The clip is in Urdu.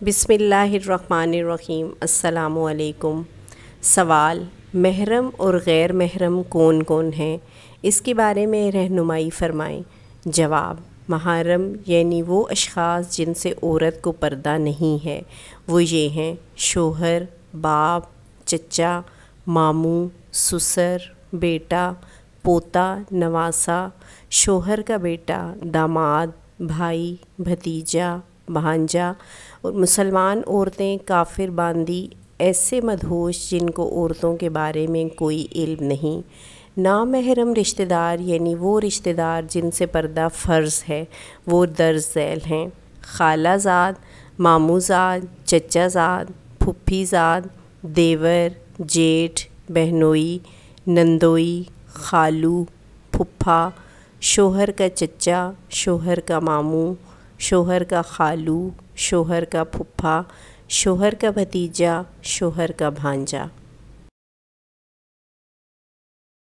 بسم اللہ الرحمن الرحیم۔ السلام علیکم۔ سوال: محرم اور غیر محرم کون کون ہیں؟ اس کے بارے میں رہنمائی فرمائیں۔ جواب: محرم یعنی وہ اشخاص جن سے عورت کو پردہ نہیں ہے، وہ یہ ہیں: شوہر، باپ، چچا، ماموں، سسر، بیٹا، پوتا، نواسا، شوہر کا بیٹا، داماد، بھائی، بھتیجا، بھانجا، اور مسلمان عورتیں، کافر باندی، ایسے مدہوش جن کو عورتوں کے بارے میں کوئی علم نہیں۔ نامحرم رشتہ دار یعنی وہ رشتہ دار جن سے پردہ فرض ہے، وہ درج ذیل ہیں: خالہ زاد، ماموں زاد، چچا زاد، پھوپھی زاد، دیور، جیٹھ، بہنوئی، نندوئی، خالو، پھوپھا، شوہر کا چچا، شوہر کا ماموں، شوہر کا خالو، شوہر کا پھوپھا، شوہر کا بھتیجا، شوہر کا بھانجا۔